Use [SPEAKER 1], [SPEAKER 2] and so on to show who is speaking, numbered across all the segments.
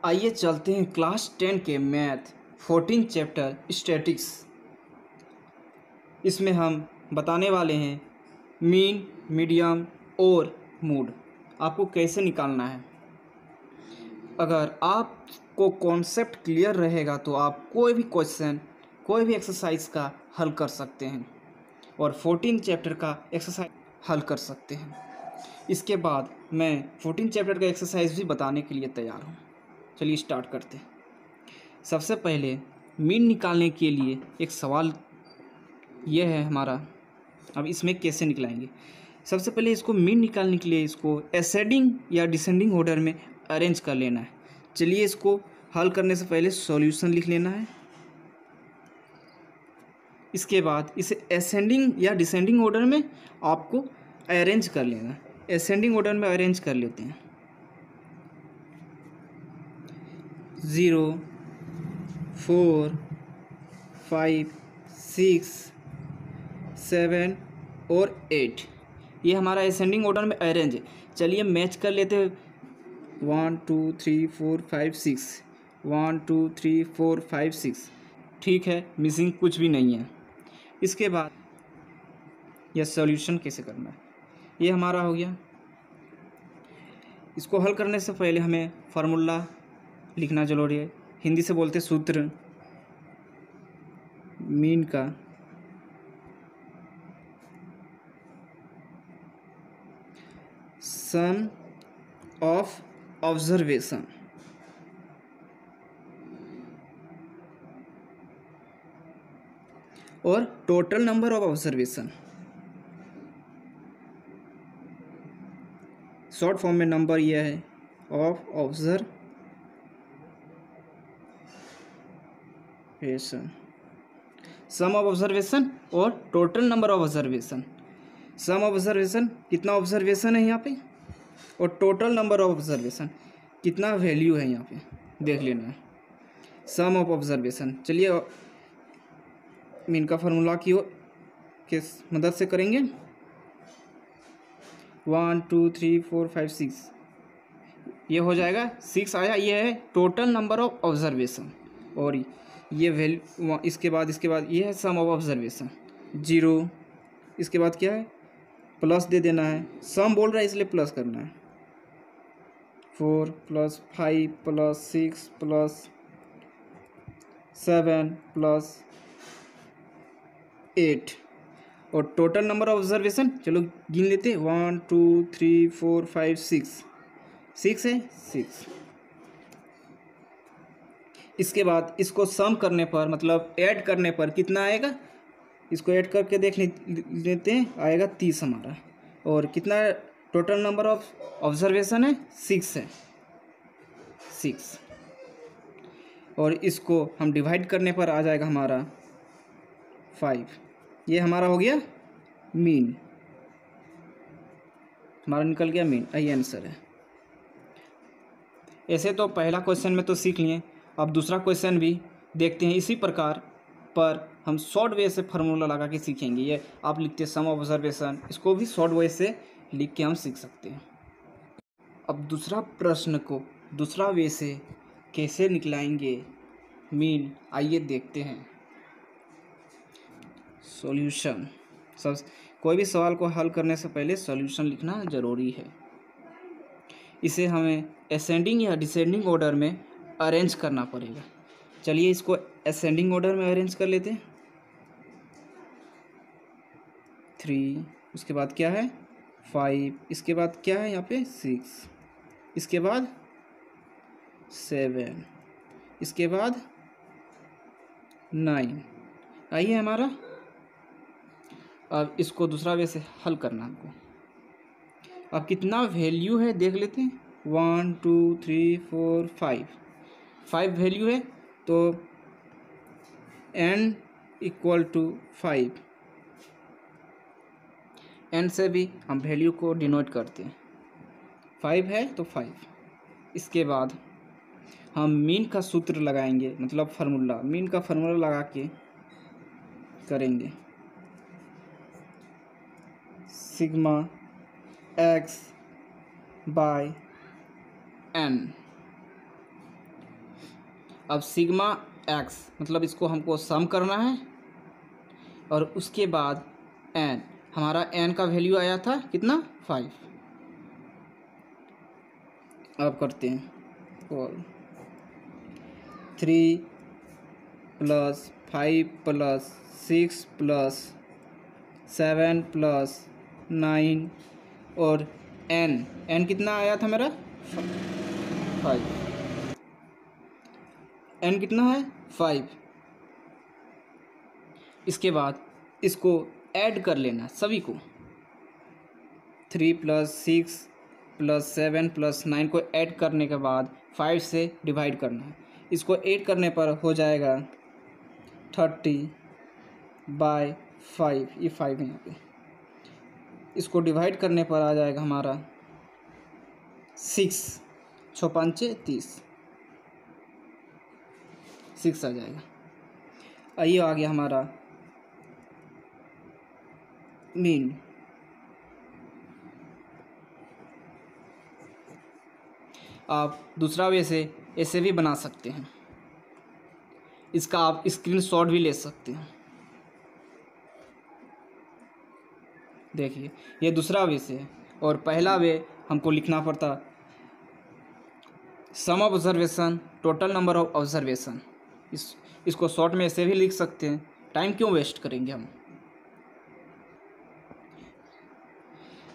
[SPEAKER 1] आइए चलते हैं क्लास 10 के मैथ 14 चैप्टर स्टैटिक्स। इसमें हम बताने वाले हैं मीन, मीडियम और मोड आपको कैसे निकालना है। अगर आपको कॉन्सेप्ट क्लियर रहेगा तो आप कोई भी क्वेश्चन, कोई भी एक्सरसाइज का हल कर सकते हैं और 14 चैप्टर का एक्सरसाइज हल कर सकते हैं। इसके बाद मैं 14 चैप्टर का एक्सरसाइज भी बताने के लिए तैयार हूँ। चलिए स्टार्ट करते हैं। सबसे पहले मीन निकालने के लिए एक सवाल यह है हमारा। अब इसमें कैसे निकलाएंगे? सबसे पहले इसको मीन निकालने के लिए इसको असेंडिंग या डिसेंडिंग ऑर्डर में अरेंज कर लेना है। चलिए इसको हल करने से पहले सॉल्यूशन लिख लेना है। इसके बाद इसे असेंडिंग या डिसेंडिंग ऑर्डर में आपको अरेंज कर लेना है। असेंडिंग ऑर्डर में अरेंज कर लेते हैं। 0, 4, 5, 6, 7 और 8 ये हमारा असेंडिंग ऑर्डर में अरेंज है। चलिए मैच कर लेते हैं। 1 2 3 4 5 6 1 2 3 4 5 6 ठीक है, मिसिंग कुछ भी नहीं है। इसके बाद यह सॉल्यूशन कैसे करना है, ये हमारा हो गया। इसको हल करने से पहले हमें फार्मूला लिखना जरूरी है। हिंदी से बोलते सूत्र। मीन का सम ऑफ ऑब्जर्वेशन और total number of observation. Short form में नंबर यह है of observation. Sum of observation और total number of observation. Sum of observation कितना ऑब्जर्वेशन है यहाँ पे, और टोटल नंबर ऑफ ऑब्जर्वेशन कितना वैल्यू है यहाँ पे देख लेना है। सम ऑफ ऑब्जर्वेशन, चलिए मीन का फार्मूला की किस मदद से करेंगे। 1 2 3 4 5 6 ये हो जाएगा। 6 आया, ये है टोटल नंबर ऑफ ऑब्जर्वेशन और ये वैल्यू। इसके बाद ये है सम ऑफ ऑब्जर्वेशन 0। इसके बाद क्या है, प्लस दे देना है। सम बोल रहा है इसलिए प्लस करना है। 4 + 5 + 6 + 7 + 8 और टोटल नंबर ऑफ ऑब्जर्वेशन चलो गिन लेते हैं। 1 2 3 4 5 6 है 6। इसके बाद इसको सम करने पर मतलब ऐड करने पर कितना आएगा, इसको ऐड करके देख लेते हैं। आएगा 30 हमारा। और कितना टोटल नंबर ऑफ ऑब्जर्वेशन है 6 है 6। और इसको हम डिवाइड करने पर आ जाएगा हमारा 5। ये हमारा हो गया मीन, हमारा निकल गया मीन। यही आंसर है। ऐसे तो पहला क्वेश्चन में तो सीख लिए, अब दूसरा क्वेश्चन भी देखते हैं इसी प्रकार, पर हम शॉर्ट वे से फार्मूला लगा के सीखेंगे। ये आप लिखते सम ऑब्जर्वेशन, इसको भी शॉर्ट वे से लिख के हम सीख सकते हैं। अब दूसरा प्रश्न को दूसरा वे से कैसे निकलाएंगे मीन, आइए देखते हैं। सॉल्यूशन, कोई भी सवाल को हल करने से पहले सॉल्यूशन लिखना ज़रूरी है। इसे हमें असेंडिंग या डिसेंडिंग ऑर्डर में अरेंज करना पड़ेगा। चलिए इसको असेंडिंग ऑर्डर में अरेंज कर लेते हैं। 3, उसके बाद क्या है 5, इसके बाद क्या है यहाँ पे 6, इसके बाद 7, इसके बाद 9। आइए हमारा, अब इसको दूसरा वे से हल करना हमको। अब कितना वैल्यू है देख लेते हैं। 1 2 3 4 5 वैल्यू है, तो n = 5। n से भी हम वैल्यू को डिनोट करते हैं। 5 है तो 5। इसके बाद हम मीन का सूत्र लगाएंगे, मतलब फार्मूला, मीन का फार्मूला लगा के करेंगे। सिग्मा x/n अब सिग्मा एक्स मतलब इसको हमको सम करना है, और उसके बाद एन, हमारा एन का वैल्यू आया था कितना 5। अब करते हैं और 3 + 5 + 6 + 7 + 9 और एन कितना आया था मेरा 5। एन कितना है 5। इसके बाद इसको ऐड कर लेना सभी को, 3 + 6 + 7 + 9 को ऐड करने के बाद 5 से डिवाइड करना है। इसको ऐड करने पर हो जाएगा 30/5, ये 5 है यहाँ पे। इसको डिवाइड करने पर आ जाएगा हमारा 6, 6 × 5 = 30, 6 आ जाएगा। आइए आ गया हमारा मीन। आप दूसरा वे से ऐसे भी बना सकते हैं, इसका आप स्क्रीनशॉट भी ले सकते हैं। देखिए ये दूसरा वे से है, और पहला वे हमको लिखना पड़ता sum of observation total number of observation. इसको शॉर्ट में ऐसे भी लिख सकते हैं, टाइम क्यों वेस्ट करेंगे हम।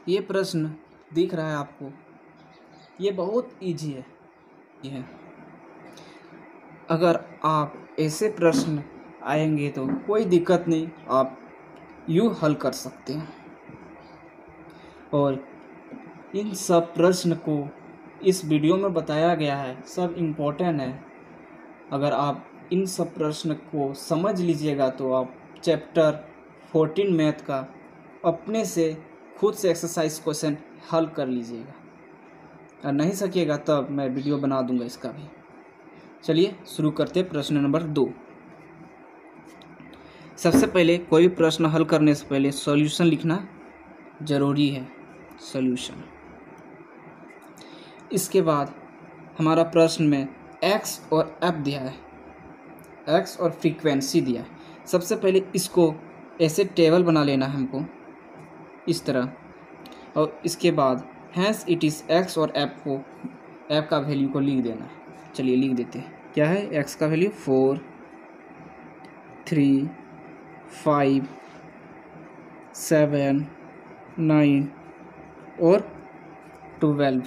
[SPEAKER 1] ये प्रश्न दिख रहा है आपको, ये बहुत इजी है। यह अगर आप ऐसे प्रश्न आएंगे तो कोई दिक्कत नहीं, आप यूँ हल कर सकते हैं। और इन सब प्रश्न को इस वीडियो में बताया गया है, सब इम्पोर्टेंट है। अगर आप इन सब प्रश्न को समझ लीजिएगा तो आप चैप्टर 14 मैथ का अपने से खुद से एक्सरसाइज क्वेश्चन हल कर लीजिएगा। और नहीं सकिएगा तब मैं वीडियो बना दूंगा इसका भी। चलिए शुरू करते हैं प्रश्न नंबर 2। सबसे पहले कोई भी प्रश्न हल करने से पहले सॉल्यूशन लिखना ज़रूरी है, सॉल्यूशन। इसके बाद हमारा प्रश्न में एक्स और एफ दिया है, एक्स और फ्रीक्वेंसी दिया है। सबसे पहले इसको ऐसे टेबल बना लेना है हमको इस तरह, और इसके बाद हैंस इट इज़ एक्स और एफ को, एफ का वैल्यू को लिख देना है। चलिए लिख देते हैं। क्या है एक्स का वैल्यू 4, 3, 5, 7, 9 और 12।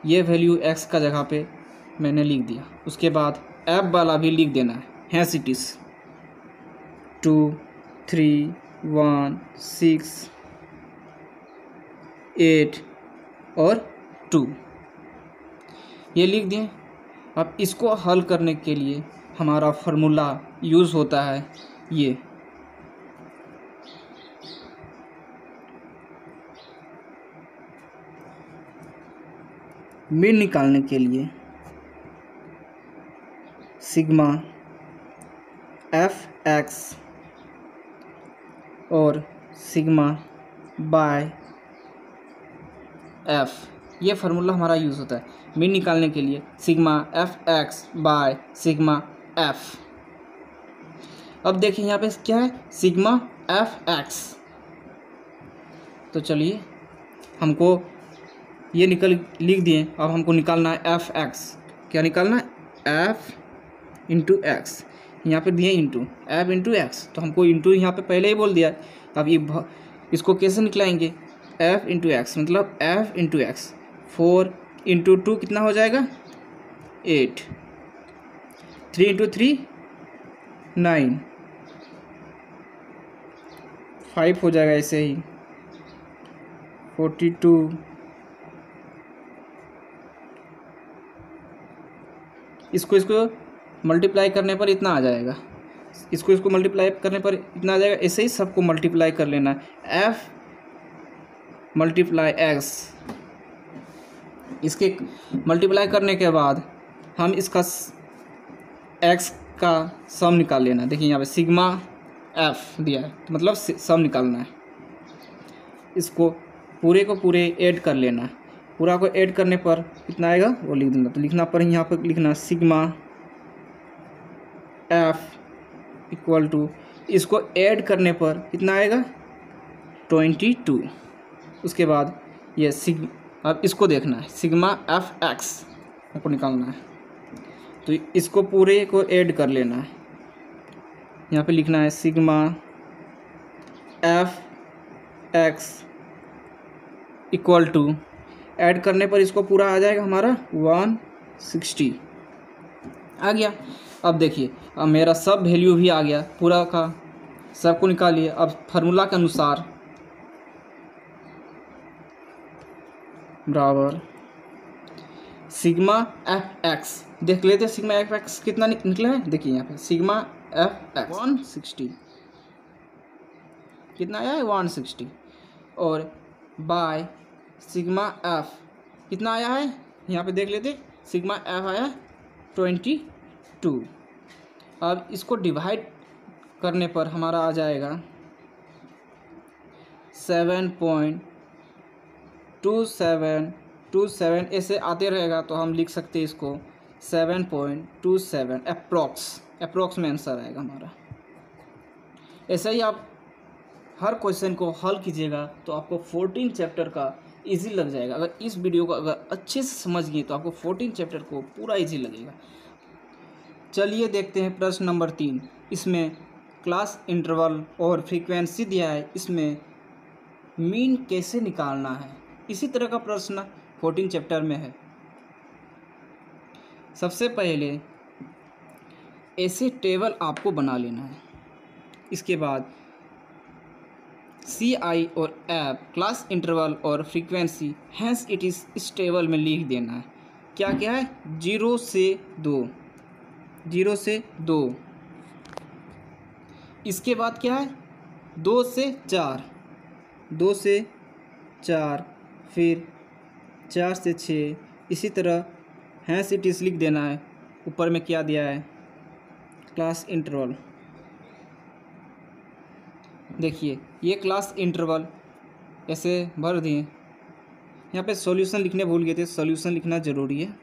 [SPEAKER 1] ये वैल्यू एक्स का जगह पे मैंने लिख दिया। उसके बाद एफ वाला भी लिख देना है, हैंस इट इज़ 2, 3, 1, 6, 8 और 2, ये लिख दिए। अब इसको हल करने के लिए हमारा फार्मूला यूज़ होता है, ये मीन निकालने के लिए सिग्मा एफ एक्स और सिग्मा बाय एफ, ये फार्मूला हमारा यूज़ होता है मीन निकालने के लिए, sigma F X by sigma F. अब देखिए यहाँ पे क्या है, सिग्मा एफ एक्स। तो चलिए हमको ये लिख दिए। अब हमको निकालना है एफ एक्स। क्या निकालना है, एफ इंटू एक्स। यहाँ पे दिए इंटू, एफ इंटू एक्स, तो हमको इंटू यहाँ पे पहले ही बोल दिया। अब ये इसको कैसे निकलाएंगे, एफ इंटू एक्स मतलब एफ इंटू एक्स। 4 इंटू 2 कितना हो जाएगा 8, 3 इंटू 3 9, 5 हो जाएगा ऐसे ही 42। इसको मल्टीप्लाई करने पर इतना आ जाएगा, इसको मल्टीप्लाई करने पर इतना आ जाएगा। ऐसे ही सबको मल्टीप्लाई कर लेना है, एफ मल्टीप्लाई एक्स। इसके मल्टीप्लाई करने के बाद हम इसका एक्स का सम निकाल लेना। देखिए यहाँ पे सिग्मा एफ दिया है, तो मतलब सम निकालना है। इसको पूरे को पूरे ऐड कर लेना है। पूरा को ऐड करने पर कितना आएगा वो लिख देना। तो लिखना पर यहाँ पर लिखना सिग्मा एफ इक्वल टू, इसको ऐड करने पर कितना आएगा 22। उसके बाद ये अब इसको देखना है सिग्मा एफ एक्स आपको निकालना है। तो इसको पूरे को ऐड कर लेना है। यहाँ पे लिखना है sigma F X equal to, add करने पर इसको पूरा आ जाएगा हमारा 160 आ गया। अब देखिए अब मेरा सब वैल्यू भी आ गया, पूरा का सबको निकालिए। अब फार्मूला के अनुसार बराबर सिग्मा एफ एक्स, देख लेते हैं सिग्मा एफ एक्स कितना निकला है। देखिए यहाँ पे सिग्मा एफ एक्स 160 कितना आया है 160, और बाय सिग्मा एफ कितना आया है यहाँ पे देख लेते, सिग्मा एफ आया 22। अब इसको डिवाइड करने पर हमारा आ जाएगा 7.2727, ऐसे आते रहेगा तो हम लिख सकते हैं इसको 7.27 अप्रॉक्स में आंसर आएगा हमारा। ऐसे ही आप हर क्वेश्चन को हल कीजिएगा तो आपको 14 चैप्टर का इजी लग जाएगा। अगर इस वीडियो को अगर अच्छे से समझ गए तो आपको 14 चैप्टर को पूरा इजी लगेगा। चलिए देखते हैं प्रश्न नंबर 3। इसमें क्लास इंटरवल और फ्रीक्वेंसी दिया है, इसमें मीन कैसे निकालना है। इसी तरह का प्रश्न 14 चैप्टर में है। सबसे पहले ऐसे टेबल आपको बना लेना है। इसके बाद CI और एफ क्लास इंटरवल और फ्रीक्वेंसी हैंस इट इस टेबल में लिख देना है। क्या क्या है 0 से 2, 0 से 2। इसके बाद क्या है 2 से 4, 2 से 4, फिर 4 से 6। इसी तरह हैंस इट इस लिख देना है। ऊपर में क्या दिया है क्लास इंटरवल। देखिए ये क्लास इंटरवल ऐसे भर दिए। यहाँ पे सॉल्यूशन लिखने भूल गए थे, सॉल्यूशन लिखना ज़रूरी है।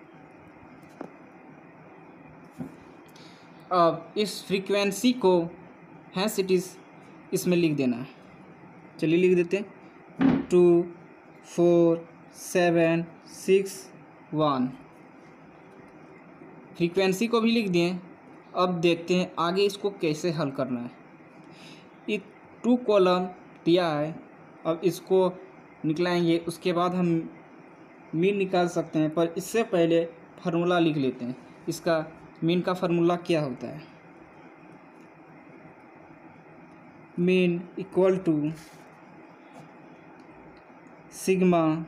[SPEAKER 1] अब इस फ्रीक्वेंसी को हैंस इट इज़ इसमें लिख देना है। चलिए लिख देते हैं 2 4 7 6 1। फ्रीक्वेंसी को भी लिख दिए। अब देखते हैं आगे इसको कैसे हल करना है। ये 2 कॉलम दिया है, अब इसको निकलाएंगे, उसके बाद हम मीन निकाल सकते हैं। पर इससे पहले फार्मूला लिख लेते हैं। इसका मीन का फार्मूला क्या होता है, mean equal to sigma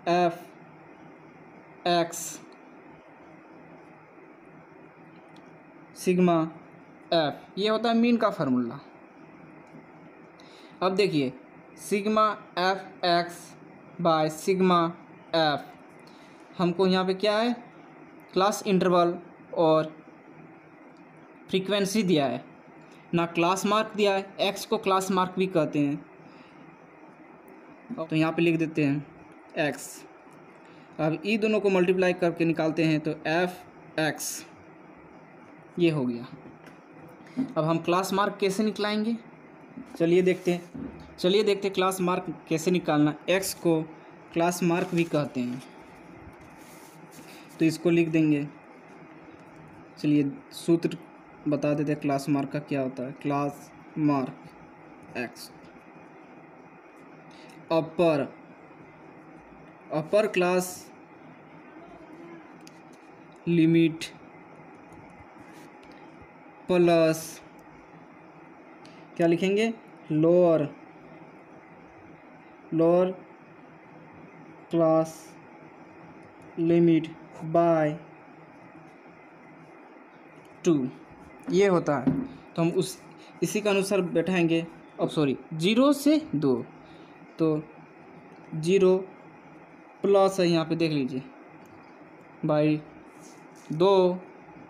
[SPEAKER 1] F X sigma F, ये होता है मीन का फार्मूला। अब देखिए sigma F X by sigma F, हमको यहाँ पे क्या है क्लास इंटरवल और फ्रीक्वेंसी दिया है, ना क्लास मार्क दिया है। एक्स को क्लास मार्क भी कहते हैं, तो यहाँ पे लिख देते हैं एक्स। अब ई दोनों को मल्टीप्लाई करके निकालते हैं तो एफ एक्स ये हो गया। अब हम क्लास मार्क कैसे निकलाएंगे, चलिए देखते हैं क्लास मार्क कैसे निकालना। एक्स को क्लास मार्क भी कहते हैं, तो इसको लिख देंगे। चलिए सूत्र बता देते हैं क्लास मार्क का क्या होता है। Class mark x upper class limit plus क्या लिखेंगे लोअर क्लास लिमिट बाय 2, ये होता है। तो हम इसी के अनुसार बैठाएंगे। अब 0 से 2, तो 0 प्लस है यहाँ पे देख लीजिए बाई 2,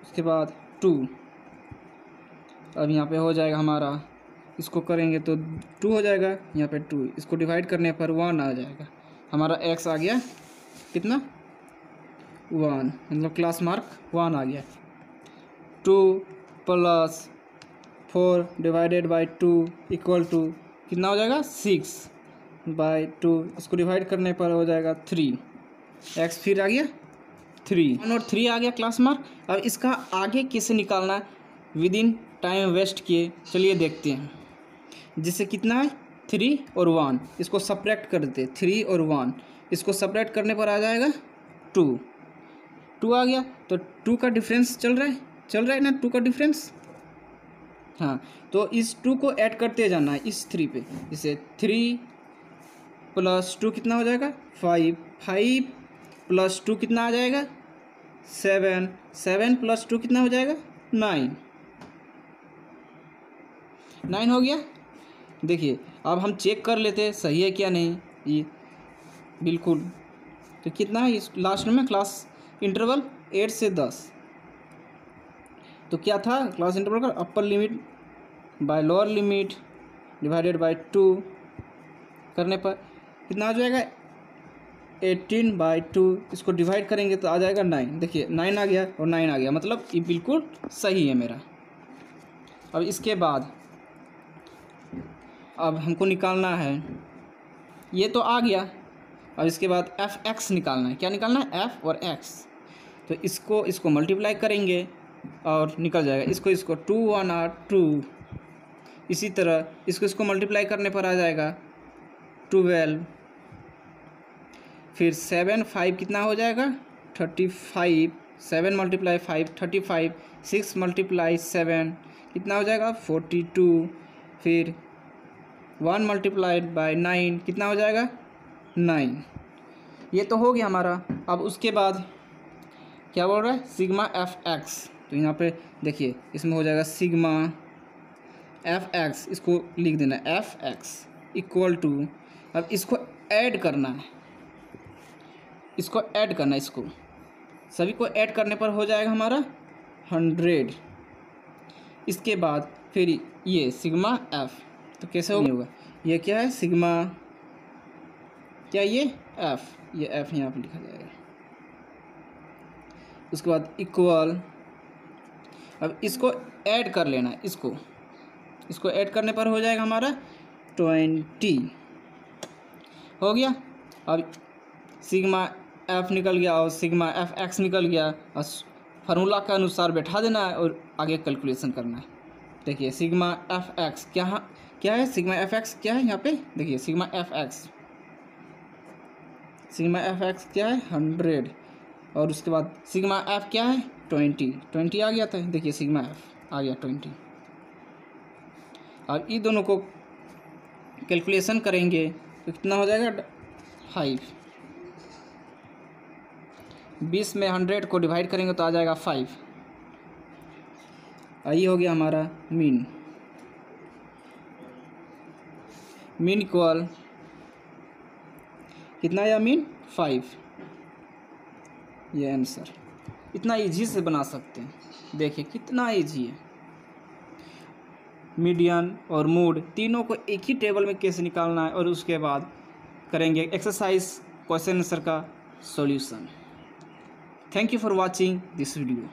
[SPEAKER 1] उसके बाद 2। अब यहाँ पे हो जाएगा हमारा, इसको करेंगे तो 2 हो जाएगा, यहाँ पे 2, इसको डिवाइड करने पर 1 आ जाएगा। हमारा x आ गया कितना 1, मतलब क्लास मार्क 1 आ गया। 2 + 4 डिवाइडेड बाई 2 इक्वल टू कितना हो जाएगा 6/2, इसको डिवाइड करने पर हो जाएगा 3, x फिर आ गया 3, 1 और 3 आ गया क्लास मार्क। अब इसका आगे कैसे निकालना है विद इन टाइम वेस्ट किए, चलिए देखते हैं। जिससे कितना है 3 और 1, इसको सब्ट्रैक्ट कर देते 3 और 1, इसको सब्ट्रैक्ट करने पर आ जाएगा 2 आ गया। तो 2 का डिफरेंस चल रहा है ना, 2 का डिफरेंस। हाँ, तो इस 2 को ऐड करते जाना है इस 3 पे। जैसे 3 + 2 कितना हो जाएगा 5, 5 + 2 कितना आ जाएगा 7, 7 + 2 कितना हो जाएगा 9 हो गया। देखिए अब हम चेक कर लेते हैं सही है क्या नहीं, ये बिल्कुल। तो कितना है इस लास्ट में क्लास इंटरवल 8 से 10, तो क्या था क्लास इंटरवल का upper limit by lower limit divided by 2 करने पर कितना आ जाएगा 18/2, इसको डिवाइड करेंगे तो आ जाएगा 9। देखिए 9 आ गया और 9 आ गया, मतलब ये बिल्कुल सही है मेरा। अब इसके बाद अब हमको निकालना है, ये तो आ गया। अब इसके बाद f(x) निकालना है। क्या निकालना है f और x, तो इसको मल्टीप्लाई करेंगे और निकल जाएगा। इसको 2 1 8 2, इसी तरह इसको मल्टीप्लाई करने पर आ जाएगा 12, फिर 7 5 कितना हो जाएगा 35, 7 × 5 35, 6 × 7 कितना हो जाएगा 42, फिर 1 × 9 कितना हो जाएगा 9। ये तो हो गया हमारा। अब उसके बाद क्या बोल रहा है सिग्मा f(x), तो यहाँ पे देखिए इसमें हो जाएगा सिग्मा f(x), इसको लिख देना f(x) इक्वल टू, अब इसको ऐड करना है, इसको सभी को ऐड करने पर हो जाएगा हमारा 100। इसके बाद फिर ये सिग्मा f, तो कैसे होगा ये क्या है सिग्मा, क्या ये f, ये f यहाँ पर लिखा जाएगा। उसके बाद इक्वल, अब इसको ऐड कर लेना है, इसको ऐड करने पर हो जाएगा हमारा 20 हो गया। अब सिग्मा f निकल गया और सिग्मा f(x) निकल गया, और फार्मूला के अनुसार बैठा देना है और आगे कैलकुलेशन करना है। देखिए सिग्मा f(x) क्या है सिग्मा f(x) क्या है यहाँ पे, देखिए सिग्मा f(x) क्या है 100, और उसके बाद सिग्मा f क्या है 20 आ गया था। देखिए सिग्मा f आ गया 20। अब इन दोनों को कैलकुलेशन करेंगे तो कितना हो जाएगा 5, 20 में 100 को डिवाइड करेंगे तो आ जाएगा 5। ये हो गया हमारा मीन इक्वल कितना आया मीन 5। ये आंसर इतना इजी से बना सकते हैं, देखिए कितना इजी है। मीडियन और मोड तीनों को एक ही टेबल में कैसे निकालना है, और उसके बाद करेंगे एक्सरसाइज क्वेश्चन आंसर का solution. Thank you for watching this video.